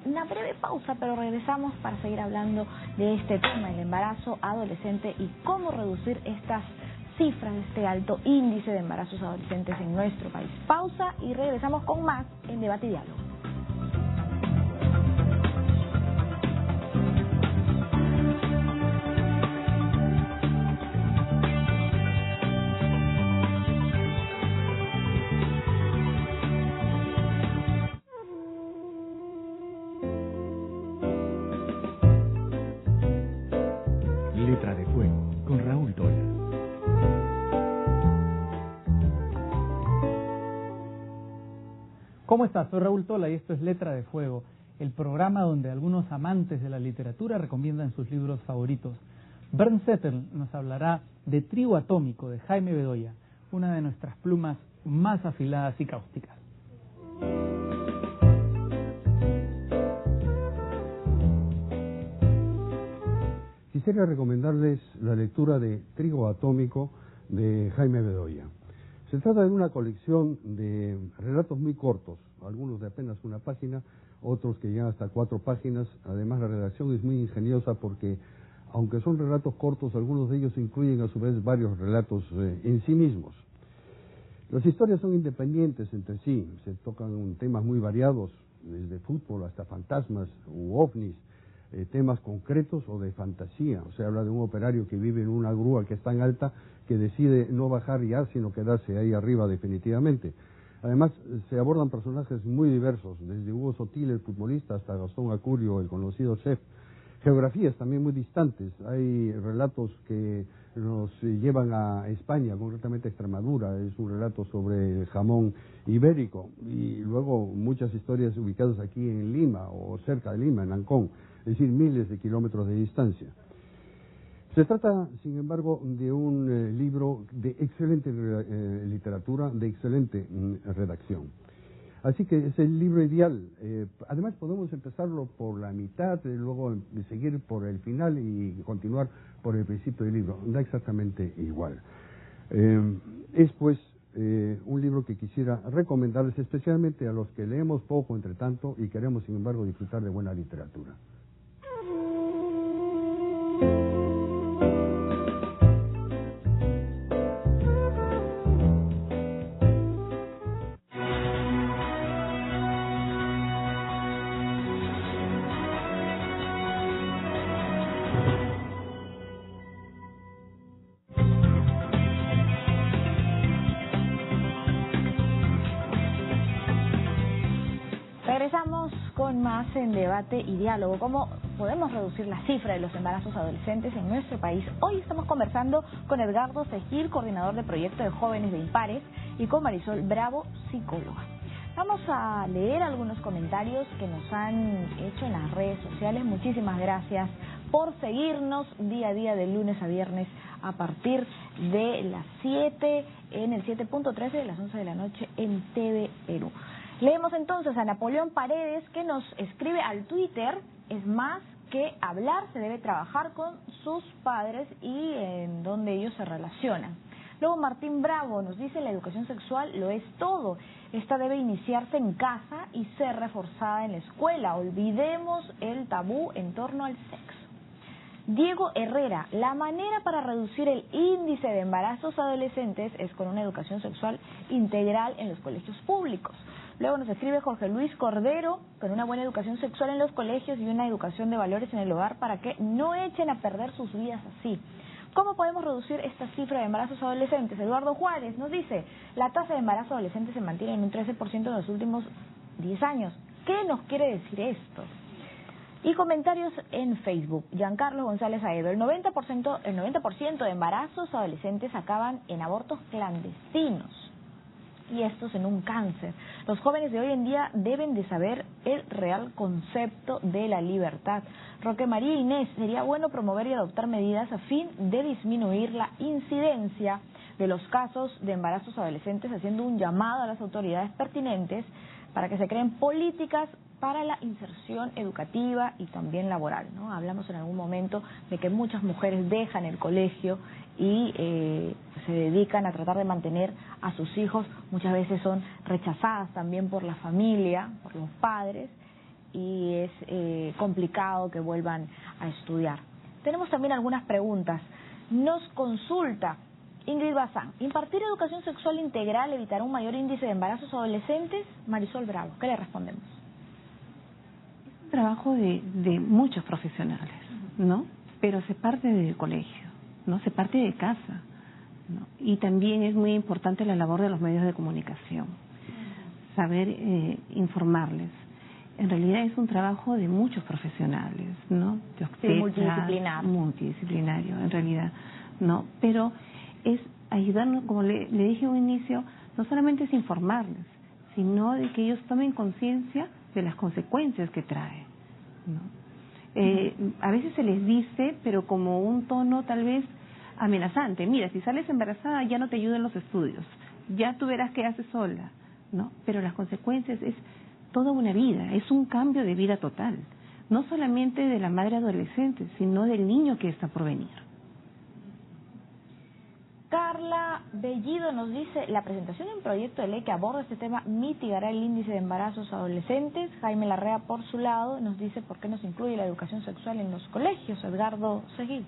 [SPEAKER 1] una breve pausa, pero regresamos para seguir hablando de este tema, el embarazo adolescente y cómo reducir estas cifras, este alto índice de embarazos adolescentes en nuestro país. Pausa y regresamos con más en Debate y Diálogo.
[SPEAKER 12] Letra de Fuego, con Raúl Tola.
[SPEAKER 13] ¿Cómo estás? Soy Raúl Tola y esto es Letra de Fuego, el programa donde algunos amantes de la literatura recomiendan sus libros favoritos. Bernd Zettel nos hablará de Trigo Atómico, de Jaime Bedoya, una de nuestras plumas más afiladas y cáusticas.
[SPEAKER 14] Quisiera recomendarles la lectura de Trigo Atómico de Jaime Bedoya. Se trata de una colección de relatos muy cortos, algunos de apenas una página, otros que llegan hasta 4 páginas. Además, la redacción es muy ingeniosa porque, aunque son relatos cortos, algunos de ellos incluyen a su vez varios relatos en sí mismos. Las historias son independientes entre sí, se tocan temas muy variados, desde fútbol hasta fantasmas u ovnis, temas concretos o de fantasía. O sea, habla de un operario que vive en una grúa que es tan alta que decide no bajar ya, sino quedarse ahí arriba definitivamente. Además, se abordan personajes muy diversos, desde Hugo Sotil, el futbolista, hasta Gastón Acurio, el conocido chef. Geografías también muy distantes. Hay relatos que nos llevan a España, concretamente a Extremadura. Es un relato sobre el jamón ibérico. Y luego muchas historias ubicadas aquí en Lima o cerca de Lima, en Ancón. Es decir, miles de kilómetros de distancia. Se trata, sin embargo, de un libro de excelente literatura, de excelente redacción. Así que es el libro ideal. Además, podemos empezarlo por la mitad, luego seguir por el final y continuar por el principio del libro. Da exactamente igual. Es, pues, un libro que quisiera recomendarles especialmente a los que leemos poco, entre tanto, y queremos, sin embargo, disfrutar de buena literatura.
[SPEAKER 1] más en Debate y Diálogo. ¿Cómo podemos reducir la cifra de los embarazos adolescentes en nuestro país? Hoy estamos conversando con Edgardo Segil, coordinador de proyecto de jóvenes de Impares, y con Marisol Bravo, psicóloga. Vamos a leer algunos comentarios que nos han hecho en las redes sociales. Muchísimas gracias por seguirnos día a día de lunes a viernes a partir de las 7 en el 7.13 de las 11 de la noche en TV Perú. Leemos entonces a Napoleón Paredes, que nos escribe al Twitter: es más que hablar, se debe trabajar con sus padres y en donde ellos se relacionan. Luego Martín Bravo nos dice: la educación sexual lo es todo. Esta debe iniciarse en casa y ser reforzada en la escuela. Olvidemos el tabú en torno al sexo. Diego Herrera: la manera para reducir el índice de embarazos adolescentes es con una educación sexual integral en los colegios públicos. Luego nos escribe Jorge Luis Cordero: con una buena educación sexual en los colegios y una educación de valores en el hogar para que no echen a perder sus vidas así. ¿Cómo podemos reducir esta cifra de embarazos adolescentes? Eduardo Juárez nos dice: la tasa de embarazo adolescente se mantiene en un 13% en los últimos 10 años. ¿Qué nos quiere decir esto? Y comentarios en Facebook. Giancarlo González Aedo: el 90% de embarazos adolescentes acaban en abortos clandestinos, y estos en un cáncer. Los jóvenes de hoy en día deben de saber el real concepto de la libertad. Roque María Inés: sería bueno promover y adoptar medidas a fin de disminuir la incidencia de los casos de embarazos adolescentes, haciendo un llamado a las autoridades pertinentes para que se creen políticas para la inserción educativa y también laboral, ¿no? Hablamos en algún momento de que muchas mujeres dejan el colegio y se dedican a tratar de mantener a sus hijos. Muchas veces son rechazadas también por la familia, por los padres, y es complicado que vuelvan a estudiar. Tenemos también algunas preguntas. Nos consulta Ingrid Bazán: ¿impartir educación sexual integral evitará un mayor índice de embarazos adolescentes? Marisol Bravo, ¿qué le respondemos?
[SPEAKER 7] Es un trabajo de muchos profesionales, ¿no? Pero se parte del colegio, ¿no? Se parte de casa, ¿no? Y también es muy importante la labor de los medios de comunicación, saber informarles. En realidad es un trabajo de muchos profesionales, ¿no? De obstetras, multidisciplinario, en realidad, ¿no? Pero es ayudarnos, como le dije en un inicio, no solamente es informarles, sino de que ellos tomen conciencia de las consecuencias que trae, ¿no? A veces se les dice, pero como un tono tal vez amenazante: mira, si sales embarazada ya no te ayudan los estudios, ya tú verás qué haces sola, ¿no? Pero las consecuencias es toda una vida, es un cambio de vida total, no solamente de la madre adolescente, sino del niño que está por venir.
[SPEAKER 1] Carla Bellido nos dice: la presentación de un proyecto de ley que aborda este tema mitigará el índice de embarazos adolescentes. Jaime Larrea, por su lado, nos dice: ¿por qué no se incluye la educación sexual en los colegios? Edgardo Segil.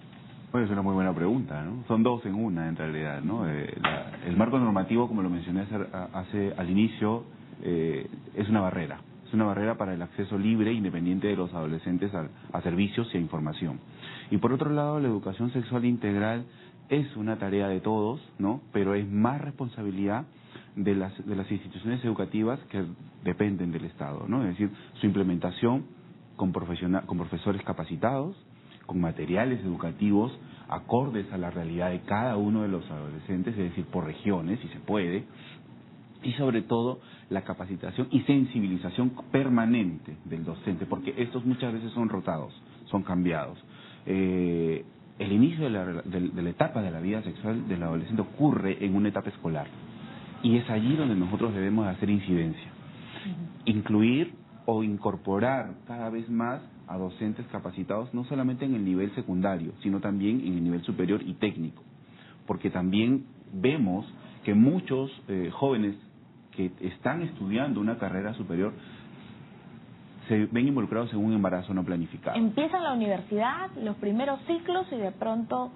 [SPEAKER 6] Bueno, es una muy buena pregunta, ¿no? Son dos en una, en realidad, ¿no? El marco normativo, como lo mencioné al inicio, es una barrera. Es una barrera para el acceso libre e independiente de los adolescentes a servicios y a información. Y por otro lado, la educación sexual integral es una tarea de todos, ¿no? Pero es más responsabilidad de las instituciones educativas que dependen del Estado, ¿no? Es decir, su implementación con profesores capacitados, con materiales educativos acordes a la realidad de cada uno de los adolescentes, es decir, por regiones, si se puede, y sobre todo la capacitación y sensibilización permanente del docente, porque estos muchas veces son rotados, son cambiados. El inicio de la etapa de la vida sexual del adolescente ocurre en una etapa escolar, y es allí donde nosotros debemos hacer incidencia, incluir o incorporar cada vez más a docentes capacitados, no solamente en el nivel secundario, sino también en el nivel superior y técnico, porque también vemos que muchos jóvenes que están estudiando una carrera superior se ven involucrados en un embarazo no planificado.
[SPEAKER 1] Empiezan la universidad, los primeros ciclos, y de pronto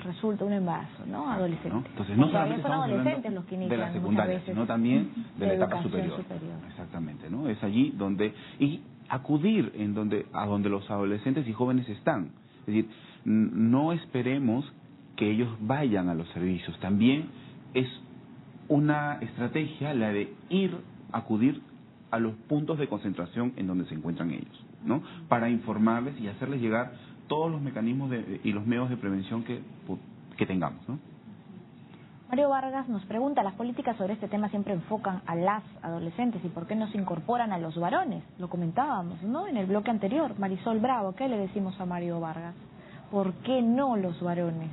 [SPEAKER 1] resulta un embarazo, ¿no? Adolescente. ¿No?
[SPEAKER 6] Entonces, no
[SPEAKER 1] solamente son adolescentes los que inician
[SPEAKER 6] de la secundaria, sino también de la etapa superior.
[SPEAKER 1] superior.
[SPEAKER 6] Exactamente, ¿no? Es allí donde y acudir a donde los adolescentes y jóvenes están. Es decir, no esperemos que ellos vayan a los servicios. También es una estrategia la de acudir a los puntos de concentración en donde se encuentran ellos, ¿no? Para informarles y hacerles llegar todos los mecanismos y los medios de prevención que tengamos, ¿no?
[SPEAKER 1] Mario Vargas nos pregunta, las políticas sobre este tema siempre enfocan a las adolescentes, ¿y por qué no se incorporan a los varones? Lo comentábamos, ¿no?, en el bloque anterior. Marisol Bravo, ¿qué le decimos a Mario Vargas? ¿Por qué no los varones?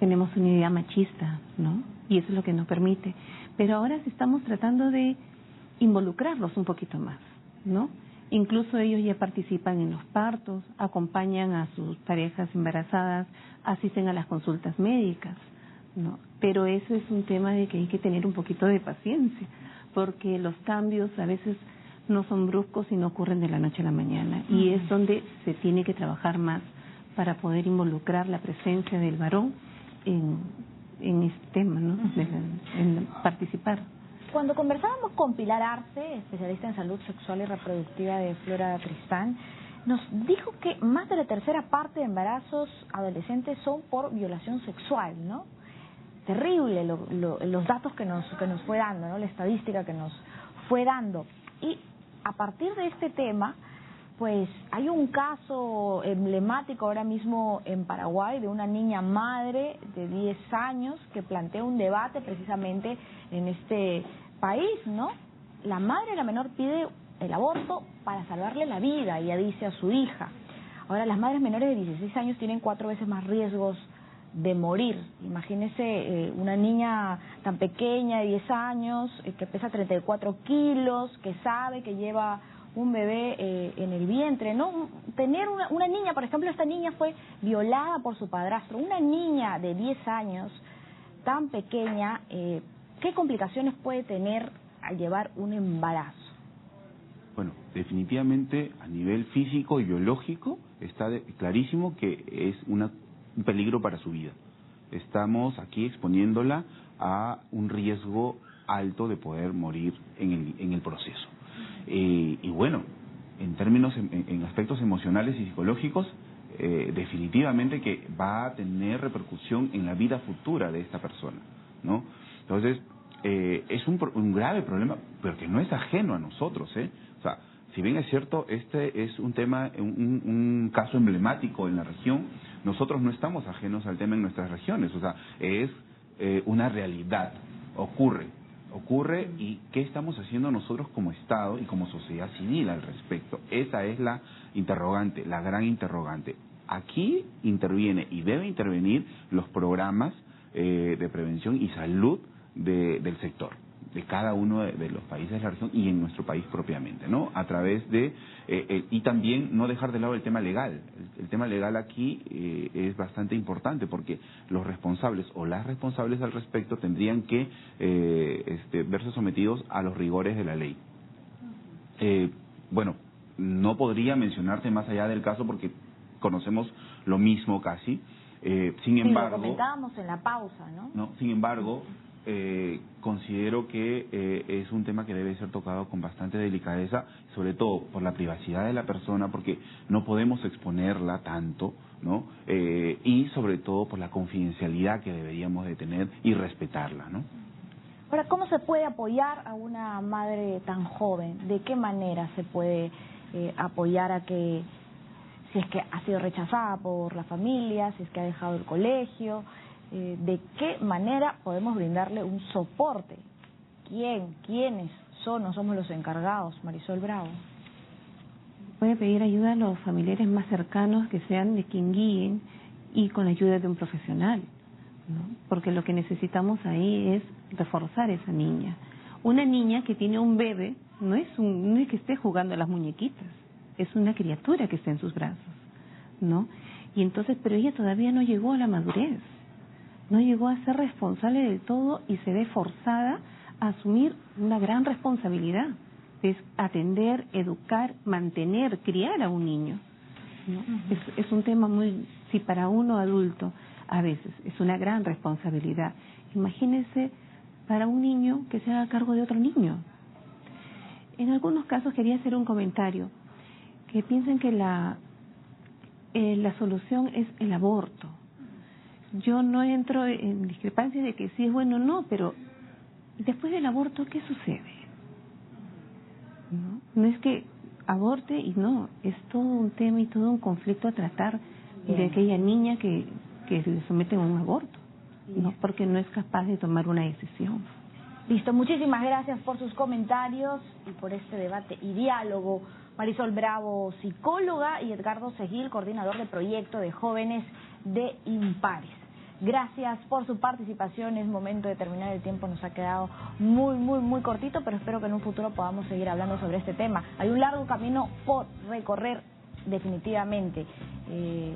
[SPEAKER 7] Tenemos una idea machista, ¿no? Y eso es lo que nos permite. Pero ahora estamos tratando de involucrarlos un poquito más, ¿no? Incluso ellos ya participan en los partos, acompañan a sus parejas embarazadas, asisten a las consultas médicas, ¿no? Pero eso es un tema de que hay que tener un poquito de paciencia, porque los cambios a veces no son bruscos y no ocurren de la noche a la mañana. Y es donde se tiene que trabajar más para poder involucrar la presencia del varón en este tema, ¿no? En participar.
[SPEAKER 1] Cuando conversábamos con Pilar Arce, especialista en salud sexual y reproductiva de Flora Tristán, nos dijo que más de la tercera parte de embarazos adolescentes son por violación sexual, ¿no? Terrible los datos que nos fue dando, ¿no?, la estadística que nos fue dando. Y a partir de este tema, pues hay un caso emblemático ahora mismo en Paraguay de una niña madre de 10 años que plantea un debate precisamente en este país, ¿no? La madre de la menor pide el aborto para salvarle la vida, ella dice a su hija. Ahora, las madres menores de 16 años tienen 4 veces más riesgos de morir. Imagínese una niña tan pequeña de 10 años, que pesa 34 kilos, que sabe que lleva un bebé en el vientre, ¿no? Tener una niña, por ejemplo, esta niña fue violada por su padrastro, una niña de 10 años tan pequeña, ¿qué complicaciones puede tener al llevar un embarazo?
[SPEAKER 6] Bueno, definitivamente a nivel físico y biológico está clarísimo que es un peligro para su vida. Estamos aquí exponiéndola a un riesgo alto de poder morir en el proceso. Y bueno, en términos, en aspectos emocionales y psicológicos, definitivamente que va a tener repercusión en la vida futura de esta persona, ¿no? Entonces, es un grave problema, pero que no es ajeno a nosotros, ¿eh? O sea, si bien es cierto, este es un tema, un caso emblemático en la región, nosotros no estamos ajenos al tema en nuestras regiones, o sea, es una realidad, ocurre, y ¿qué estamos haciendo nosotros como Estado y como sociedad civil al respecto? Esa es la interrogante, la gran interrogante. Aquí interviene y debe intervenir los programas de prevención y salud del sector, de cada uno de los países de la región y en nuestro país propiamente, ¿no? A través de, y también no dejar de lado el tema legal. El tema legal aquí es bastante importante porque los responsables o las responsables al respecto tendrían que verse sometidos a los rigores de la ley. Bueno, no podría mencionarte más allá del caso porque conocemos lo mismo casi. Sin embargo,
[SPEAKER 1] lo comentábamos en la pausa, ¿no?
[SPEAKER 6] Sin embargo, considero que es un tema que debe ser tocado con bastante delicadeza, sobre todo por la privacidad de la persona, porque no podemos exponerla tanto, ¿no? Y sobre todo por la confidencialidad que deberíamos de tener y respetarla, ¿no?
[SPEAKER 1] Ahora, ¿cómo se puede apoyar a una madre tan joven? ¿De qué manera se puede apoyar a que, si es que ha sido rechazada por la familia, si es que ha dejado el colegio, de qué manera podemos brindarle un soporte? ¿Quiénes somos los encargados? Marisol Bravo.
[SPEAKER 7] Puede pedir ayuda a los familiares más cercanos que sean de quien guíen y con la ayuda de un profesional, ¿no? Porque lo que necesitamos ahí es reforzar a esa niña. Una niña que tiene un bebé no es que esté jugando a las muñequitas, es una criatura que está en sus brazos, ¿no? Y entonces, pero ella todavía no llegó a la madurez, no llegó a ser responsable del todo y se ve forzada a asumir una gran responsabilidad, es atender, educar, mantener, criar a un niño, ¿no? Es un tema muy, si para uno adulto a veces es una gran responsabilidad, imagínese para un niño que se haga cargo de otro niño. En algunos casos quería hacer un comentario, que piensen que la solución es el aborto. Yo no entro en discrepancia de que sí es bueno o no, pero después del aborto, ¿qué sucede? ¿No? No es que aborte y no, es todo un tema y todo un conflicto a tratar de aquella niña que se somete a un aborto, no porque no es capaz de tomar una decisión.
[SPEAKER 1] Listo, muchísimas gracias por sus comentarios y por este debate y diálogo. Marisol Bravo, psicóloga, y Edgardo Segil, coordinador de proyecto de jóvenes de Impares. Gracias por su participación. Es momento de terminar, el tiempo nos ha quedado muy cortito, pero espero que en un futuro podamos seguir hablando sobre este tema. Hay un largo camino por recorrer definitivamente.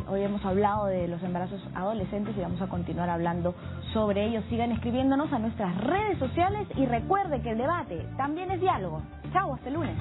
[SPEAKER 1] Hoy hemos hablado de los embarazos adolescentes y vamos a continuar hablando sobre ellos. Sigan escribiéndonos a nuestras redes sociales y recuerde que el debate también es diálogo. Chao, hasta el lunes.